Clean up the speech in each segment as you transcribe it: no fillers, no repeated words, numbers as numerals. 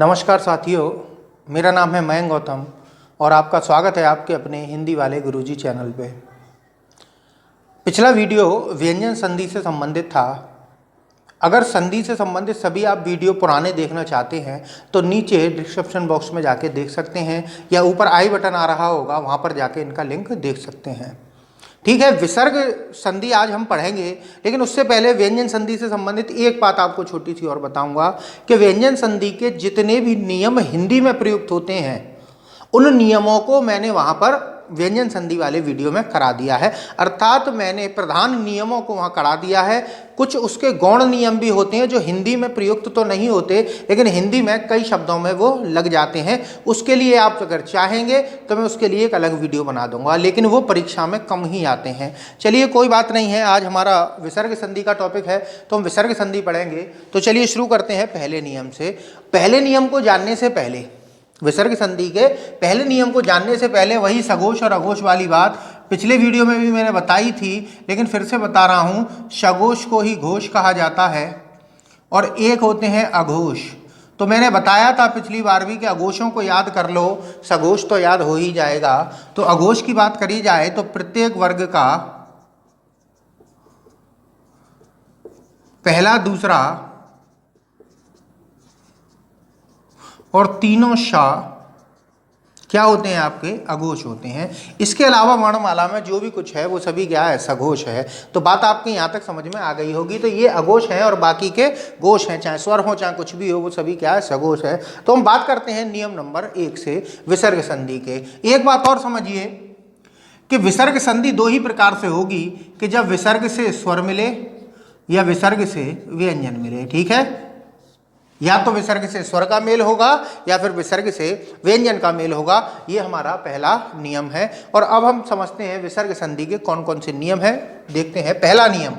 नमस्कार साथियों, मेरा नाम है मयंक गौतम और आपका स्वागत है आपके अपने हिंदी वाले गुरुजी चैनल पे। पिछला वीडियो व्यंजन संधि से संबंधित था। अगर संधि से संबंधित सभी आप वीडियो पुराने देखना चाहते हैं तो नीचे डिस्क्रिप्शन बॉक्स में जाके देख सकते हैं या ऊपर आई बटन आ रहा होगा, वहाँ पर जाके इनका लिंक देख सकते हैं। ठीक है, विसर्ग संधि आज हम पढ़ेंगे, लेकिन उससे पहले व्यंजन संधि से संबंधित एक बात आपको छोटी सी और बताऊंगा कि व्यंजन संधि के जितने भी नियम हिंदी में प्रयुक्त होते हैं उन नियमों को मैंने वहाँ पर व्यंजन संधि वाले वीडियो में करा दिया है। अर्थात मैंने प्रधान नियमों को वहाँ करा दिया है। कुछ उसके गौण नियम भी होते हैं जो हिंदी में प्रयुक्त तो नहीं होते, लेकिन हिंदी में कई शब्दों में वो लग जाते हैं। उसके लिए आप अगर चाहेंगे तो मैं उसके लिए एक अलग वीडियो बना दूंगा, लेकिन वो परीक्षा में कम ही आते हैं। चलिए कोई बात नहीं है, आज हमारा विसर्ग संधि का टॉपिक है तो हम विसर्ग संधि पढ़ेंगे। तो चलिए शुरू करते हैं पहले नियम से। पहले नियम को जानने से पहले, विसर्ग संधि के पहले नियम को जानने से पहले वही सघोष और अघोष वाली बात पिछले वीडियो में भी मैंने बताई थी, लेकिन फिर से बता रहा हूँ। सघोष को ही घोष कहा जाता है और एक होते हैं अघोष। तो मैंने बताया था पिछली बार भी कि अघोषों को याद कर लो, सघोष तो याद हो ही जाएगा। तो अघोष की बात करी जाए तो प्रत्येक वर्ग का पहला, दूसरा और तीनों शा क्या होते हैं? आपके अघोष होते हैं। इसके अलावा वर्णमाला में जो भी कुछ है वो सभी क्या है? सघोष है। तो बात आपके यहाँ तक समझ में आ गई होगी। तो ये अघोष हैं और बाकी के घोष हैं, चाहे स्वर हो चाहे कुछ भी हो, वो सभी क्या है? सघोष है। तो हम बात करते हैं नियम नंबर 1 से विसर्ग संधि के। एक बात और समझिए कि विसर्ग संधि दो ही प्रकार से होगी, कि जब विसर्ग से स्वर मिले या विसर्ग से व्यंजन मिले। ठीक है, या तो विसर्ग से स्वर का मेल होगा या फिर विसर्ग से व्यंजन का मेल होगा। ये हमारा पहला नियम है। और अब हम समझते हैं विसर्ग संधि के कौन कौन से नियम हैं। देखते हैं पहला नियम।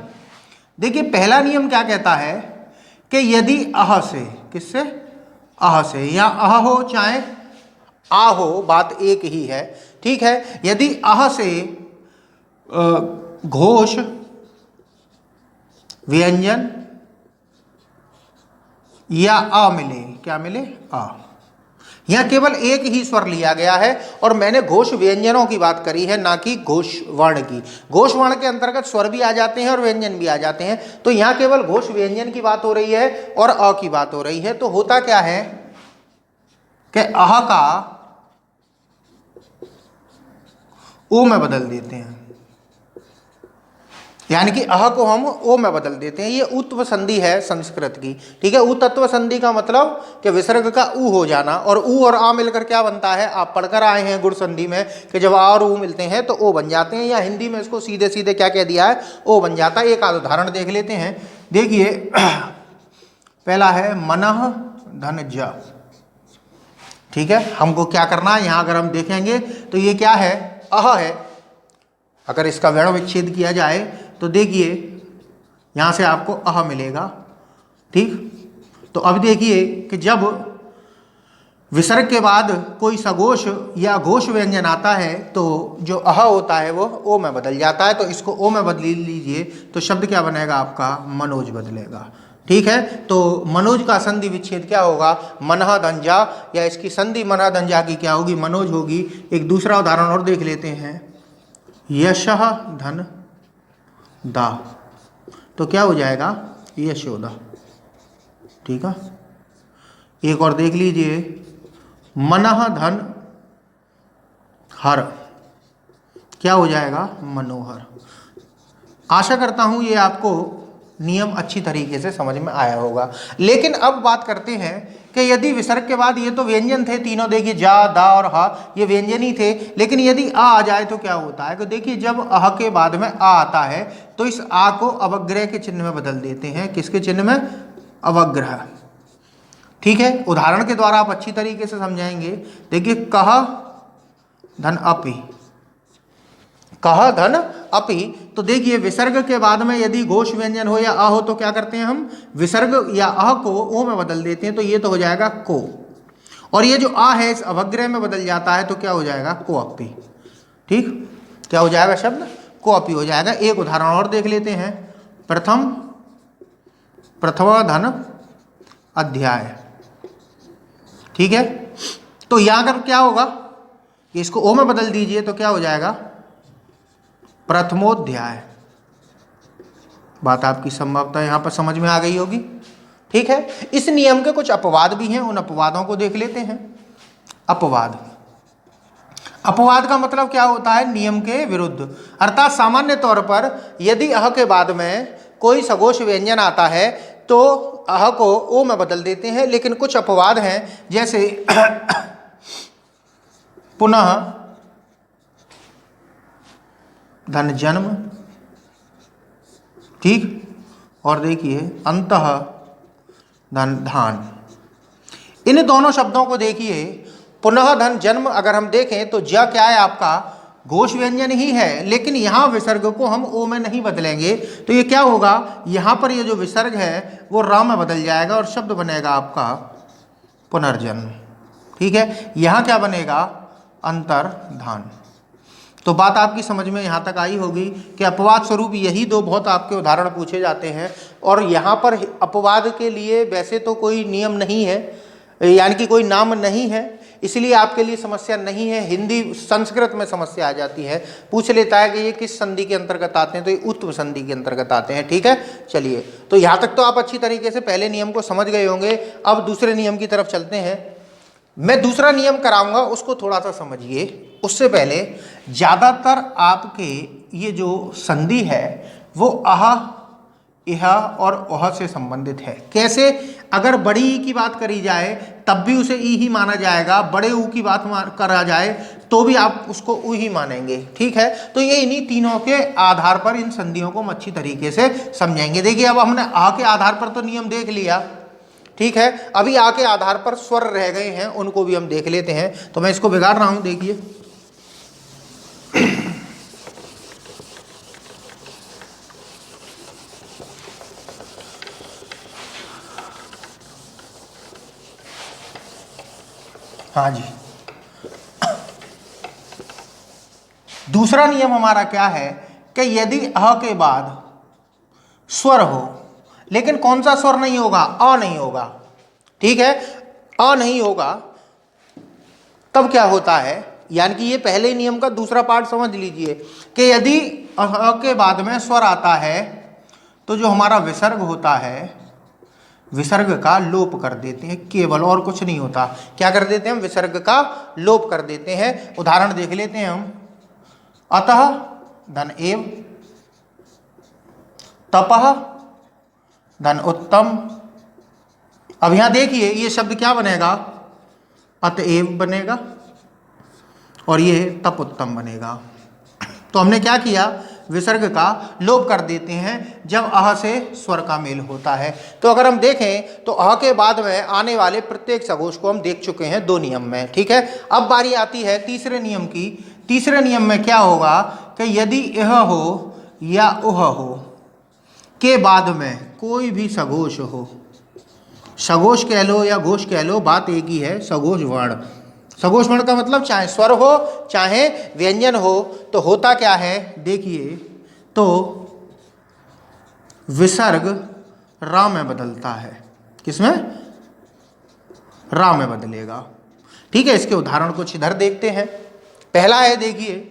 देखिए पहला नियम क्या कहता है कि यदि अह से, किससे? अह से, या अह हो चाहे आ हो, बात एक ही है। ठीक है, यदि अह से घोष, व्यंजन या अ मिले, क्या मिले? आ। यहां केवल एक ही स्वर लिया गया है और मैंने घोष व्यंजनों की बात करी है, ना कि घोष वर्ण की। घोष वर्ण के अंतर्गत स्वर भी आ जाते हैं और व्यंजन भी आ जाते हैं। तो यहां केवल घोष व्यंजन की बात हो रही है और अ की बात हो रही है। तो होता क्या है कि अह का ओ में बदल देते हैं, यानी कि अह को हम ओ में बदल देते हैं। ये उत्व संधि है संस्कृत की। ठीक है, उतत्व संधि का मतलब कि विसर्ग का ऊ हो जाना, और ऊ और आ मिलकर क्या बनता है? आप पढ़कर आए हैं गुण संधि में कि जब आ और ऊ मिलते हैं तो ओ बन जाते हैं, या हिंदी में इसको सीधे सीधे क्या कह दिया है? ओ बन जाता है। एक आध उदाहरण देख लेते हैं। देखिए पहला है मनः धन ज। ठीक है, हमको क्या करना है यहाँ? अगर हम देखेंगे तो ये क्या है? अह है। अगर इसका वर्ण विच्छेद किया जाए तो देखिए यहाँ से आपको अह मिलेगा। ठीक, तो अब देखिए कि जब विसर्ग के बाद कोई सघोष या घोष व्यंजन आता है तो जो अह होता है वो ओ में बदल जाता है। तो इसको ओ में बदल लीजिए तो शब्द क्या बनेगा आपका? मनोज बदलेगा। ठीक है, तो मनोज का संधि विच्छेद क्या होगा? मनः धंजा, या इसकी संधि मनः धंजा की क्या होगी? मनोज होगी। एक दूसरा उदाहरण और देख लेते हैं। यशः धन दा, तो क्या हो जाएगा? यशोदा। ठीक है, एक और देख लीजिए। मनः धन हर, क्या हो जाएगा? मनोहर। आशा करता हूं ये आपको नियम अच्छी तरीके से समझ में आया होगा। लेकिन अब बात करते हैं कि यदि विसर्ग के बाद, ये तो व्यंजन थे तीनों, देखिए जा, दा और हा, ये व्यंजन ही थे, लेकिन यदि आ जाए तो क्या होता है? तो देखिए जब अह के बाद में आ आता है तो इस आ को अवग्रह के चिन्ह में बदल देते हैं। किसके चिन्ह में? अवग्रह। ठीक है, उदाहरण के द्वारा आप अच्छी तरीके से समझाएंगे। देखिए कह धन अपि, कह धन अपि। तो देखिए विसर्ग के बाद में यदि घोष व्यंजन हो या अ हो तो क्या करते हैं हम? विसर्ग या अह को ओ में बदल देते हैं। तो ये तो हो जाएगा को, और ये जो आ है इस अवग्रह में बदल जाता है तो क्या हो जाएगा? को अपि। ठीक, क्या हो जाएगा शब्द? को अपि हो जाएगा। एक उदाहरण और देख लेते हैं। प्रथमा धन अध्याय। ठीक है। तो यहां अगर क्या होगा, इसको ओ में बदल दीजिए तो क्या हो जाएगा, प्रथमोध्याय। बात आपकी संभवतः यहां पर समझ में आ गई होगी। ठीक है। इस नियम के कुछ अपवाद भी हैं, उन अपवादों को देख लेते हैं। अपवाद, अपवाद का मतलब क्या होता है, नियम के विरुद्ध। अर्थात सामान्य तौर पर यदि अह के बाद में कोई सघोष व्यंजन आता है तो अह को ओ में बदल देते हैं, लेकिन कुछ अपवाद हैं, जैसे पुनः धन जन्म, ठीक, और देखिए अंतः धन धान। इन दोनों शब्दों को देखिए, पुनः धन जन्म अगर हम देखें तो ज क्या है आपका, घोष व्यंजन ही है, लेकिन यहाँ विसर्ग को हम ओ में नहीं बदलेंगे, तो ये क्या होगा, यहाँ पर ये जो विसर्ग है वो रा में बदल जाएगा और शब्द बनेगा आपका पुनर्जन्म। ठीक है। यहाँ क्या बनेगा, अंतर्धान। तो बात आपकी समझ में यहाँ तक आई होगी कि अपवाद स्वरूप यही दो बहुत आपके उदाहरण पूछे जाते हैं, और यहाँ पर अपवाद के लिए वैसे तो कोई नियम नहीं है, यानी कि कोई नाम नहीं है, इसलिए आपके लिए समस्या नहीं है। हिंदी संस्कृत में समस्या आ जाती है, पूछ लेता है कि ये किस संधि के अंतर्गत आते हैं, तो ये उत्व संधि के अंतर्गत आते हैं। ठीक है। चलिए, तो यहाँ तक तो आप अच्छी तरीके से पहले नियम को समझ गए होंगे। अब दूसरे नियम की तरफ चलते हैं। मैं दूसरा नियम कराऊंगा, उसको थोड़ा सा समझिए। उससे पहले ज़्यादातर आपके ये जो संधि है वो अह, इह और ओह से संबंधित है। कैसे, अगर बड़ी ई की बात करी जाए तब भी उसे ई ही माना जाएगा, बड़े ऊ की बात करा जाए तो भी आप उसको ऊ ही मानेंगे। ठीक है। तो ये इन्हीं तीनों के आधार पर इन संधियों को हम अच्छी तरीके से समझेंगे। देखिए, अब हमने आ के आधार पर तो नियम देख लिया, ठीक है, अभी आ के आधार पर स्वर रह गए हैं, उनको भी हम देख लेते हैं। तो मैं इसको बिगाड़ रहा हूं, देखिए। हाँ जी, दूसरा नियम हमारा क्या है कि यदि अ के बाद स्वर हो, लेकिन कौन सा स्वर नहीं होगा, अ नहीं होगा। ठीक है। अ नहीं होगा, तब क्या होता है, यानी कि ये पहले नियम का दूसरा पार्ट समझ लीजिए कि यदि अ के बाद में स्वर आता है तो जो हमारा विसर्ग होता है, विसर्ग का लोप कर देते हैं केवल, और कुछ नहीं होता। क्या कर देते हैं हम, विसर्ग का लोप कर देते हैं। उदाहरण देख लेते हैं हम। अतः धन एव, तपः धन उत्तम। अब यहां देखिए ये शब्द क्या बनेगा, अतएव बनेगा, और ये तप उत्तम बनेगा। तो हमने क्या किया, विसर्ग का लोप कर देते हैं जब अह से स्वर का मेल होता है। तो अगर हम देखें तो अह के बाद में आने वाले प्रत्येक सघोष को हम देख चुके हैं दो नियम में। ठीक है। अब बारी आती है तीसरे नियम की। तीसरे नियम में क्या होगा कि यदि यह हो या उह हो के बाद में कोई भी सघोष हो, सघोष कह लो या घोष कह लो, बात एक ही है, सघोष वर्ण। सघोष वर्ण का मतलब चाहे स्वर हो चाहे व्यंजन हो, तो होता क्या है, देखिए, तो विसर्ग रा में बदलता है। किसमें, रा में बदलेगा। ठीक है। इसके उदाहरण कुछ इधर देखते हैं। पहला है, देखिए,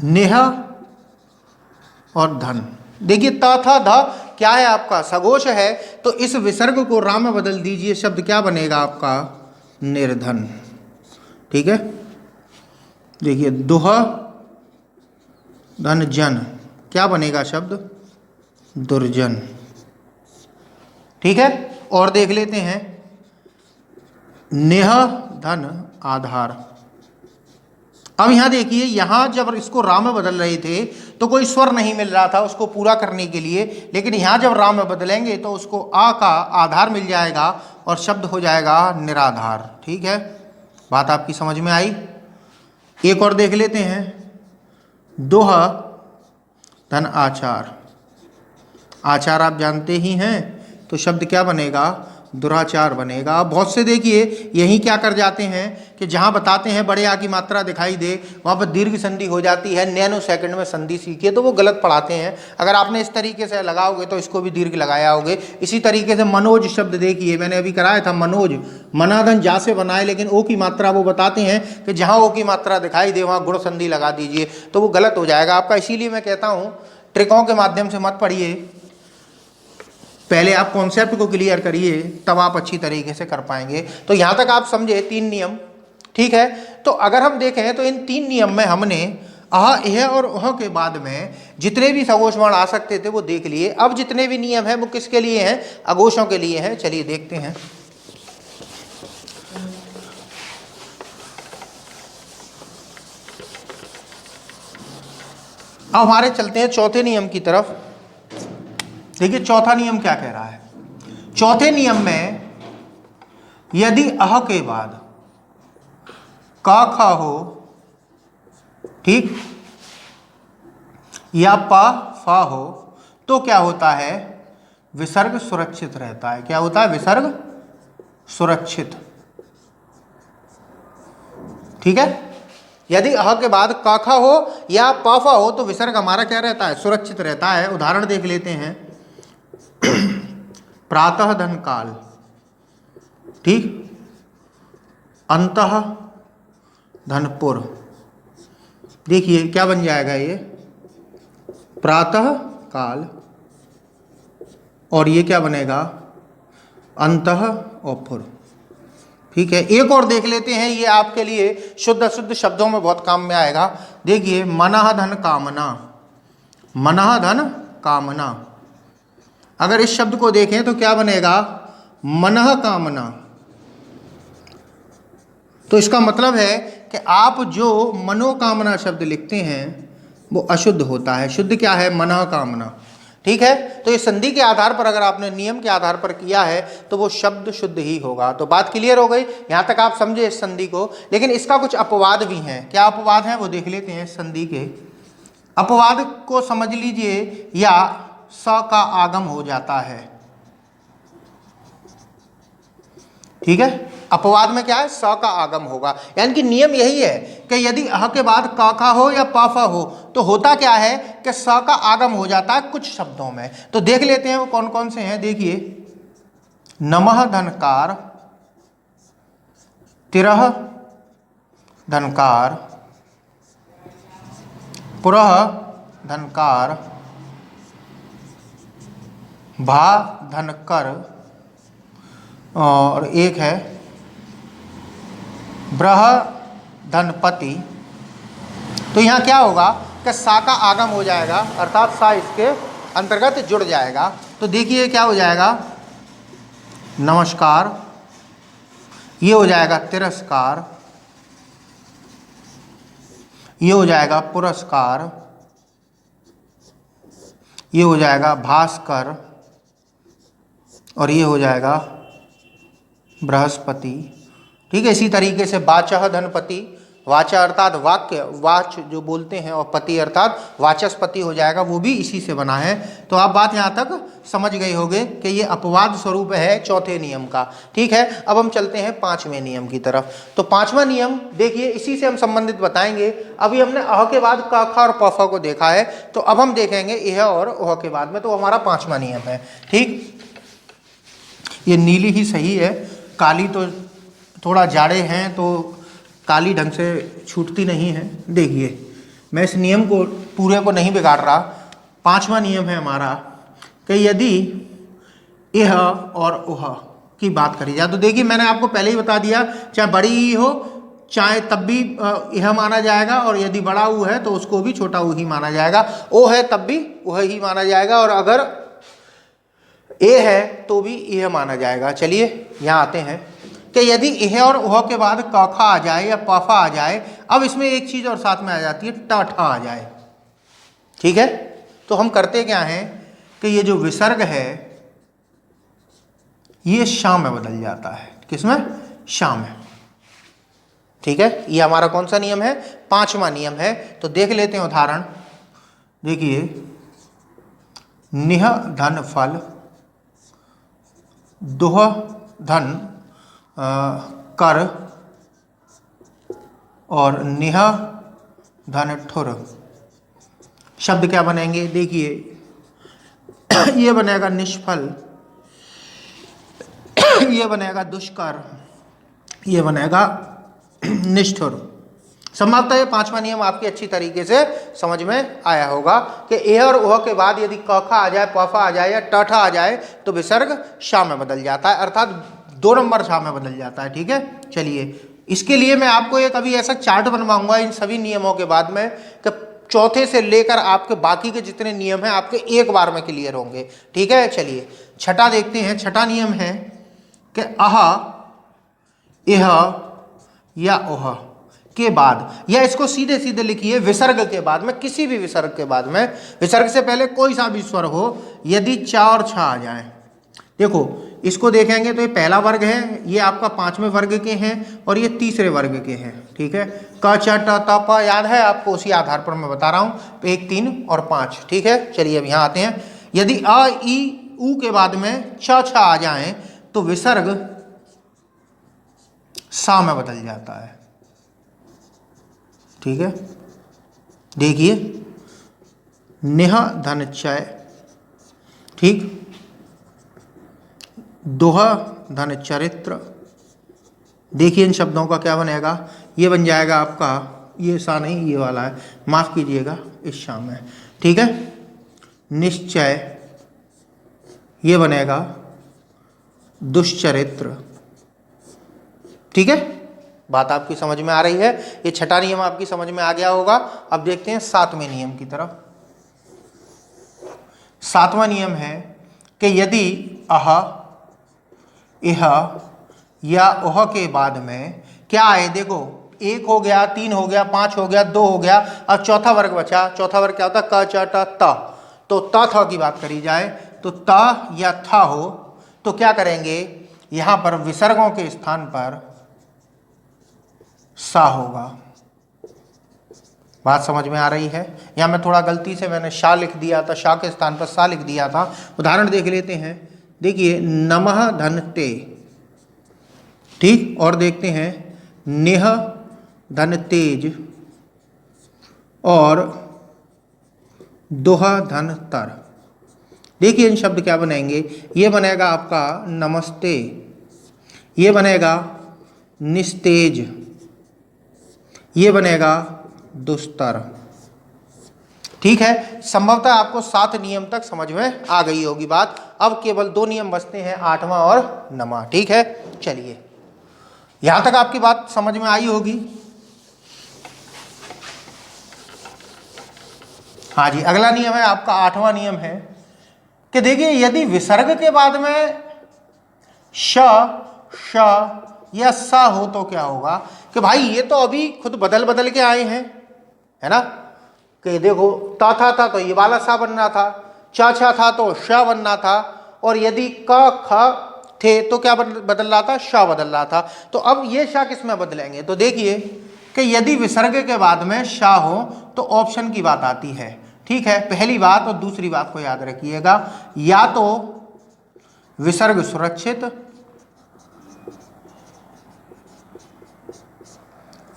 नेह और धन। देखिए, त था ध क्या है आपका, सघोष है, तो इस विसर्ग को रा में बदल दीजिए, शब्द क्या बनेगा आपका, निर्धन। ठीक है। देखिए, दुह धन जन, क्या बनेगा शब्द, दुर्जन। ठीक है। और देख लेते हैं, नेह धन आधार। अब यहां देखिए, यहां जब इसको रा में बदल रहे थे तो कोई स्वर नहीं मिल रहा था उसको पूरा करने के लिए, लेकिन यहां जब रा में बदलेंगे तो उसको आ का आधार मिल जाएगा और शब्द हो जाएगा निराधार। ठीक है। बात आपकी समझ में आई। एक और देख लेते हैं, दोह धन आचार। आचार आप जानते ही हैं, तो शब्द क्या बनेगा, दुराचार बनेगा। अब बहुत से देखिए यही क्या कर जाते हैं कि जहां बताते हैं बड़े आ की मात्रा दिखाई दे वहां पर दीर्घ संधि हो जाती है, नैनो सेकंड में संधि सीखिए, तो वो गलत पढ़ाते हैं। अगर आपने इस तरीके से लगाओगे तो इसको भी दीर्घ लगाया होगे। इसी तरीके से मनोज शब्द देखिए, मैंने अभी कराया था मनोज, मनाधन जा से बनाए, लेकिन ओ की मात्रा वो बताते हैं कि जहां ओ की मात्रा दिखाई दे वहां गुण संधि लगा दीजिए, तो वो गलत हो जाएगा आपका। इसीलिए मैं कहता हूं ट्रिकों के माध्यम से मत पढ़िए, पहले आप कॉन्सेप्ट को क्लियर करिए, तब आप अच्छी तरीके से कर पाएंगे। तो यहां तक आप समझे 3 नियम, ठीक है। तो अगर हम देखें तो इन 3 नियम में हमने अह यह और उह के बाद में जितने भी सगोष्माण आ सकते थे वो देख लिए। अब जितने भी नियम हैं वो किसके लिए हैं? अघोषों के लिए हैं। चलिए देखते हैं। अब हमारे चलते हैं चौथे नियम की तरफ। देखिए चौथा नियम क्या कह रहा है। चौथे नियम में यदि अह के बाद का खा हो, ठीक, या पा फा हो, तो क्या होता है? विसर्ग सुरक्षित रहता है। क्या होता है? विसर्ग सुरक्षित, ठीक है। यदि अह के बाद काखा हो या पाफा हो तो विसर्ग हमारा क्या रहता है? सुरक्षित रहता है। उदाहरण देख लेते हैं। प्रातः धन काल, ठीक, अंतः धनपुर। देखिए क्या बन जाएगा ये? प्रातः काल, और ये क्या बनेगा? अंतः और पुर, ठीक है। एक और देख लेते हैं, ये आपके लिए शुद्ध अशुद्ध शब्दों में बहुत काम में आएगा। देखिए मनः धन कामना, मनः धन कामना, अगर इस शब्द को देखें तो क्या बनेगा? मनः कामना। तो इसका मतलब है कि आप जो मनोकामना शब्द लिखते हैं वो अशुद्ध होता है। शुद्ध क्या है? मनः कामना, ठीक है। तो इस संधि के आधार पर अगर आपने नियम के आधार पर किया है तो वो शब्द शुद्ध ही होगा। तो बात क्लियर हो गई, यहां तक आप समझे इस संधि को। लेकिन इसका कुछ अपवाद भी हैं। क्या अपवाद हैं वो देख लेते हैं। संधि के अपवाद को समझ लीजिए। या स का आगम हो जाता है, ठीक है। अपवाद में क्या है? स का आगम होगा। यानी कि नियम यही है कि यदि अह के बाद काखा हो या पाफा हो तो होता क्या है कि स का आगम हो जाता है कुछ शब्दों में। तो देख लेते हैं वो कौन कौन से हैं। देखिए नमः धनकार, तिरह धनकार, पुरह धनकार, भा धनकर, और एक है ब्रह धनपति। तो यहाँ क्या होगा कि सा का आगम हो जाएगा, अर्थात सा इसके अंतर्गत जुड़ जाएगा। तो देखिए क्या हो जाएगा? नमस्कार, ये हो जाएगा तिरस्कार, ये हो जाएगा पुरस्कार, ये हो जाएगा भास्कर, और ये हो जाएगा बृहस्पति, ठीक है। इसी तरीके से वाचः धनपति, वाचा अर्थात वाक्य, वाच जो बोलते हैं, और पति अर्थात वाचस्पति हो जाएगा, वो भी इसी से बना है। तो आप बात यहाँ तक समझ गए होंगे कि ये अपवाद स्वरूप है चौथे नियम का, ठीक है। अब हम चलते हैं 5वें नियम की तरफ। तो 5वां नियम देखिए, इसी से हम संबंधित बताएंगे। अभी हमने अह के बाद काखा और पफा को देखा है, तो अब हम देखेंगे यह और ओह के बाद में। तो हमारा 5वां नियम है, ठीक। ये नीली ही सही है, काली तो थोड़ा जाड़े हैं तो काली ढंग से छूटती नहीं है। देखिए मैं इस नियम को पूरे को नहीं बिगाड़ रहा। 5वां नियम है हमारा कि यदि यह और ओह की बात करी जाए, तो देखिए मैंने आपको पहले ही बता दिया, चाहे बड़ी ही हो चाहे तब भी यह माना जाएगा, और यदि बड़ा ऊ है तो उसको भी छोटा ऊ ही माना जाएगा। ओ है तब भी वह ही माना जाएगा, और अगर ए है तो भी यह माना जाएगा। चलिए यहाँ आते हैं कि यदि यह और ओह के बाद काखा आ जाए या पाफा आ जाए, अब इसमें एक चीज़ और साथ में आ जाती है, टाठा आ जाए, ठीक है। तो हम करते क्या हैं कि ये जो विसर्ग है ये शाम में बदल जाता है। किसमें? शाम में, ठीक है। ये हमारा कौन सा नियम है? 5वां नियम है। तो देख लेते हैं उदाहरण। देखिए निह धन फल, दुह धन कर और निह धन ठुर। शब्द क्या बनेंगे देखिए, ये बनेगा निष्फल, ये बनेगा दुष्कर, ये बनेगा निष्ठुर। संभवतः ये पांचवा नियम आपकी अच्छी तरीके से समझ में आया होगा कि ए और ओह के बाद यदि क खा आ जाए, प फा आ जाए या ट ठा आ जाए तो विसर्ग शा में बदल जाता है, अर्थात 2 नंबर शा में बदल जाता है। ठीक है, चलिए इसके लिए मैं आपको एक अभी ऐसा चार्ट बनवाऊंगा इन सभी नियमों के बाद में कि चौथे से लेकर आपके बाकी के जितने नियम हैं आपके एक बार में क्लियर होंगे। ठीक है, चलिए छठा देखते हैं। छठा नियम है कि अह, इह या ओह के बाद, या इसको सीधे सीधे लिखिए विसर्ग के बाद में, किसी भी विसर्ग के बाद में, विसर्ग से पहले कोई सा भी स्वर हो, यदि चा और छा आ जाए। देखो इसको देखेंगे तो ये पहला वर्ग है, ये आपका 5वें वर्ग के हैं और ये 3रे वर्ग के हैं। ठीक है, क च ट त प याद है आपको, उसी आधार पर मैं बता रहा हूँ 1 3 और 5। ठीक है, चलिए अब यहाँ आते हैं। यदि अ ई उ के बाद में च छा आ जाए तो विसर्ग सा में बदल जाता है। ठीक है, देखिए निह धन चय, ठीक, दोहा धन चरित्र। देखिए इन शब्दों का क्या बनेगा, ये बन जाएगा आपका, ये सा नहीं ये वाला है, माफ कीजिएगा इस शाम में। ठीक है, निश्चय, ये बनेगा दुष्चरित्र। ठीक है, बात आपकी समझ में आ रही है, ये छठा नियम आपकी समझ में आ गया होगा। अब देखते हैं 7वें नियम की तरफ। 7वां नियम है कि यदि अह, इह या ओह के बाद में क्या आए, देखो 1 हो गया, 3 हो गया, 5 हो गया, 2 हो गया, अब चौथा वर्ग बचा। चौथा वर्ग क्या होता है, क च ट त। तो त थ की बात करी जाए तो त या था हो तो क्या करेंगे, यहां पर विसर्गों के स्थान पर सा होगा। बात समझ में आ रही है? यहां मैं थोड़ा गलती से मैंने शा लिख दिया था, शा के स्थान पर सा लिख दिया था। उदाहरण देख लेते हैं। देखिए नमः धन ते, ठीक, और देखते हैं नेह धन तेज और दोहा धन तर। देखिए इन शब्द क्या बनेंगे, ये बनेगा आपका नमस्ते, ये बनेगा निस्तेज, ये बनेगा दुस्तर। ठीक है, संभवतः आपको 7 नियम तक समझ में आ गई होगी बात। अब केवल 2 नियम बचते हैं, 8वां और 9वां। ठीक है, चलिए यहां तक आपकी बात समझ में आई होगी। हाँ जी, अगला नियम है आपका 8वां नियम है कि देखिए यदि विसर्ग के बाद में श, श या सा हो तो क्या होगा कि भाई ये तो अभी खुद बदल बदल के आए हैं, है ना, कि देखो ता था तो ये वाला सा बनना था, चा छा था तो श बनना था, और यदि क ख थे तो क्या बदल रहा था, श बदल रहा था। तो अब ये श किस में बदलेंगे, तो देखिए कि यदि विसर्ग के बाद में श हो तो ऑप्शन की बात आती है। ठीक है, पहली बात, और दूसरी बात को याद रखिएगा, या तो विसर्ग सुरक्षित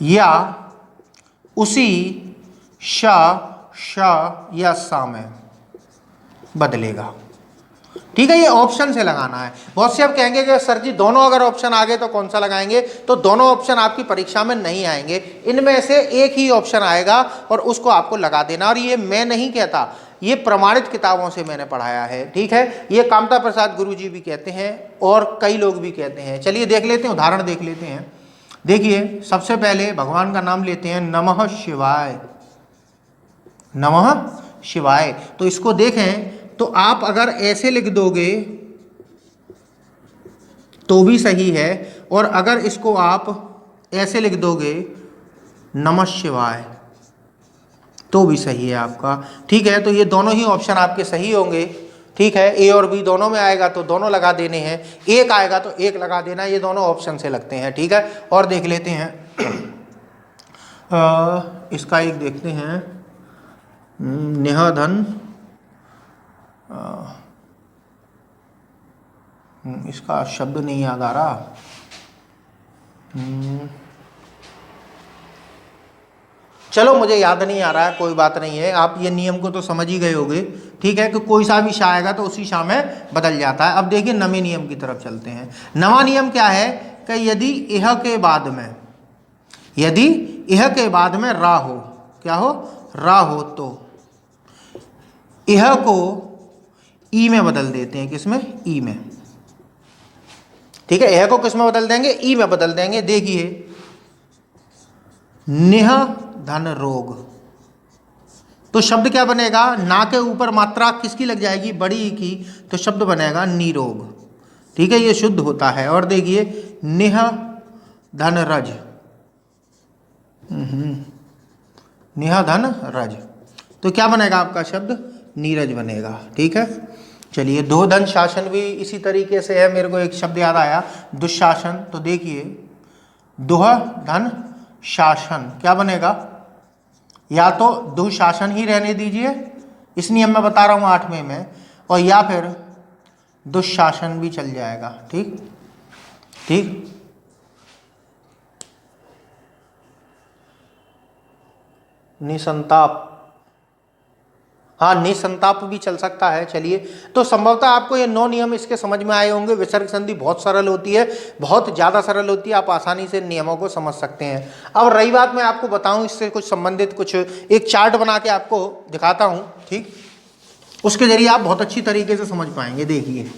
या उसी श, श या सा में बदलेगा। ठीक है, ये ऑप्शन से लगाना है। बहुत से आप कहेंगे कि सर जी दोनों अगर ऑप्शन आ गए तो कौन सा लगाएंगे, तो दोनों ऑप्शन आपकी परीक्षा में नहीं आएंगे, इनमें से एक ही ऑप्शन आएगा और उसको आपको लगा देना। और ये मैं नहीं कहता, ये प्रमाणित किताबों से मैंने पढ़ाया है। ठीक है, ये कामता प्रसाद गुरुजी भी कहते हैं और कई लोग भी कहते हैं। चलिए देख लेते हैं, उदाहरण देख लेते हैं। देखिए सबसे पहले भगवान का नाम लेते हैं, नमः शिवाय, नमः शिवाय। तो इसको देखें तो आप अगर ऐसे लिख दोगे तो भी सही है, और अगर इसको आप ऐसे लिख दोगे नमः शिवाय तो भी सही है आपका। ठीक है, तो ये दोनों ही ऑप्शन आपके सही होंगे। ठीक है, ए और बी दोनों में आएगा तो दोनों लगा देने हैं, एक आएगा तो एक लगा देना, ये दोनों ऑप्शन से लगते हैं। ठीक है, और देख लेते हैं इसका एक देखते हैं, नेह धन इसका शब्द नहीं याद आ रहा। चलो मुझे याद नहीं आ रहा है, कोई बात नहीं है। आप ये नियम को तो समझ ही गए होंगे, ठीक है, कि कोई सा भी शा आएगा तो उसी शा में बदल जाता है। अब देखिए नवे नियम की तरफ चलते हैं। नवा नियम क्या है कि यदि यह के बाद में, यदि यह के बाद में रा हो, क्या हो, रा हो, तो यह को ई में बदल देते हैं। किसमें? ई में। ठीक है, यह को किस में बदल देंगे? ई में बदल देंगे। देखिए निह धन रोग, तो शब्द क्या बनेगा? ना के ऊपर मात्रा किसकी लग जाएगी? बड़ी की, तो शब्द बनेगा निरोग। ठीक है, ये शुद्ध होता है। और देखिए निह धन रज, निह धन रज, तो क्या बनेगा आपका शब्द? नीरज बनेगा। ठीक है, चलिए दो धन शासन भी इसी तरीके से है। मेरे को एक शब्द याद आया, दुशासन। तो देखिए दुह धन शासन क्या बनेगा? या तो दुशासन ही रहने दीजिए, इस नियम में बता रहा हूँ 8वें में, और या फिर दुशासन भी चल जाएगा। ठीक ठीक, निसंताप, हाँ निसंताप भी चल सकता है। चलिए, तो संभवतः आपको ये 9 नियम इसके समझ में आए होंगे। विसर्ग संधि बहुत सरल होती है, बहुत ज़्यादा सरल होती है, आप आसानी से नियमों को समझ सकते हैं। अब रही बात, मैं आपको बताऊं इससे कुछ संबंधित कुछ एक चार्ट बना के आपको दिखाता हूं, ठीक, उसके जरिए आप बहुत अच्छी तरीके से समझ पाएंगे। देखिए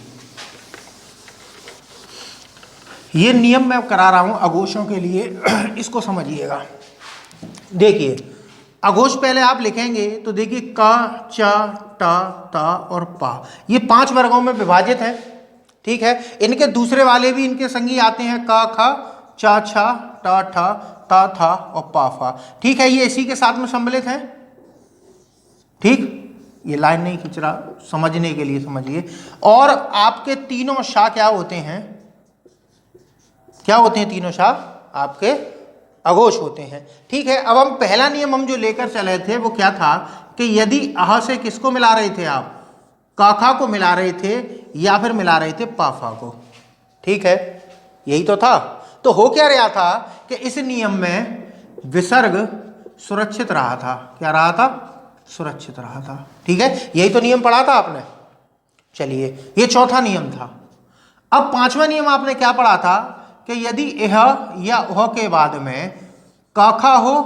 ये नियम मैं करा रहा हूँ अघोषों के लिए, इसको समझिएगा। देखिए अघोष पहले आप लिखेंगे तो देखिए का, चा, टा, ता और पा, ये 5 वर्गों में विभाजित है। ठीक है, इनके दूसरे वाले भी इनके संगी आते हैं, का, खा, चा, छा, टा, ठा, ता, था और पा, फा। ठीक है, ये इसी के साथ में सम्मिलित है। ठीक, ये लाइन नहीं खींच रहा, समझने के लिए समझिए। और आपके तीनों शा क्या होते हैं? क्या होते हैं तीनों शा? आपके अघोष होते हैं। ठीक है, अब हम पहला नियम हम जो लेकर चले थे वो क्या था कि यदि अह से किसको मिला रहे थे आप? काखा को मिला रहे थे या फिर मिला रहे थे पाफा को। ठीक है, यही तो था। तो हो क्या रहा था कि इस नियम में विसर्ग सुरक्षित रहा था। क्या रहा था? सुरक्षित रहा था। ठीक है, यही तो नियम पढ़ा था आपने। चलिए, ये चौथा नियम था। अब 5वां नियम आपने क्या पढ़ा था कि यदि यह या वह के बाद में काखा हो,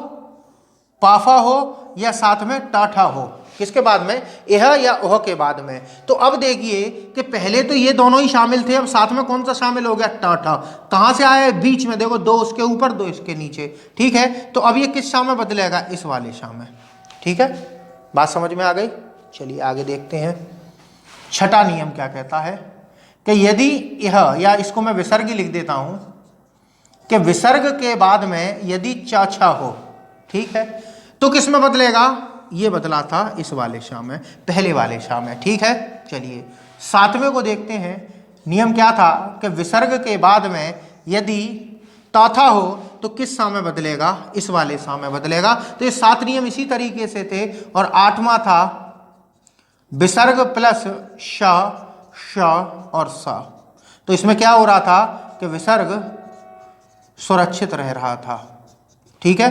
पाफा हो या साथ में टाठा हो। किसके बाद में? यह या वह के बाद में। तो अब देखिए कि पहले तो ये दोनों ही शामिल थे, अब साथ में कौन सा शामिल हो गया? टाठा। कहाँ से आया है? बीच में, देखो 2 उसके ऊपर 2 इसके नीचे। ठीक है, तो अब ये किस शा में बदलेगा? इस वाले शा में। ठीक है, बात समझ में आ गई? चलिए आगे देखते हैं। छठा नियम क्या कहता है कि यदि यह, या इसको मैं विसर्ग ही लिख देता हूं कि विसर्ग के बाद में यदि चाछा हो, ठीक है, तो किस में बदलेगा? ये बदला था इस वाले शा में, पहले वाले शा में। ठीक है, चलिए 7वें को देखते हैं। नियम क्या था कि विसर्ग के बाद में यदि ताथा हो तो किस शा में बदलेगा? इस वाले शा में बदलेगा। तो ये 7 नियम इसी तरीके से थे। और 8वां था विसर्ग प्लस शा, शा और सा। तो इसमें क्या हो रहा था कि विसर्ग सुरक्षित रह रहा था। ठीक है,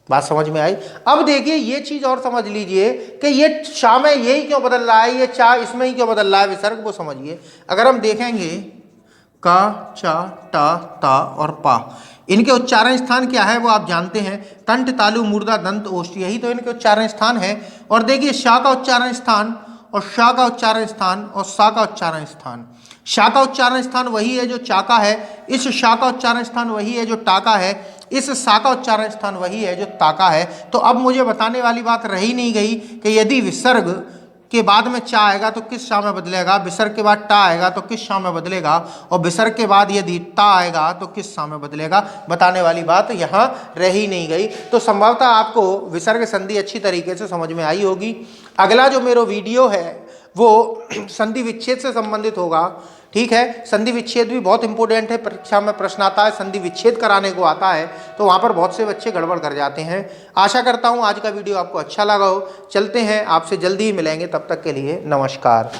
बात समझ में आई? अब देखिए ये चीज और समझ लीजिए कि ये शा में यही क्यों बदल रहा है, ये चा इसमें ही क्यों बदल रहा है विसर्ग, वो समझिए। अगर हम देखेंगे का, चा, टा, ता और पा, इनके उच्चारण स्थान क्या है वो आप जानते हैं, कंठ, तालु, मूर्धा, दंत, ओष्ठ, यही तो इनके उच्चारण स्थान है। और देखिए शा का उच्चारण स्थान और शा का उच्चारण स्थान और सा का उच्चारण स्थान। शा का उच्चारण स्थान वही है जो चाका है, इस शा का उच्चारण स्थान वही है जो टाका है, इस सा का उच्चारण स्थान वही है जो ताका है। तो अब मुझे बताने वाली बात रही नहीं गई कि यदि विसर्ग के बाद में चा आएगा तो किस शा में बदलेगा, विसर्ग के बाद टा आएगा तो किस शा में बदलेगा, और विसर्ग के बाद यदि ता आएगा तो किस शा में बदलेगा, बताने वाली बात यहाँ रह ही नहीं गई। तो संभवतः आपको विसर्ग संधि अच्छी तरीके से समझ में आई होगी। अगला जो मेरा वीडियो है वो संधि विच्छेद से संबंधित होगा। ठीक है, संधि विच्छेद भी बहुत इंपॉर्टेंट है, परीक्षा में प्रश्न आता है, संधि विच्छेद कराने को आता है तो वहाँ पर बहुत से बच्चे गड़बड़ कर जाते हैं। आशा करता हूँ आज का वीडियो आपको अच्छा लगा हो। चलते हैं, आपसे जल्दी ही मिलेंगे, तब तक के लिए नमस्कार।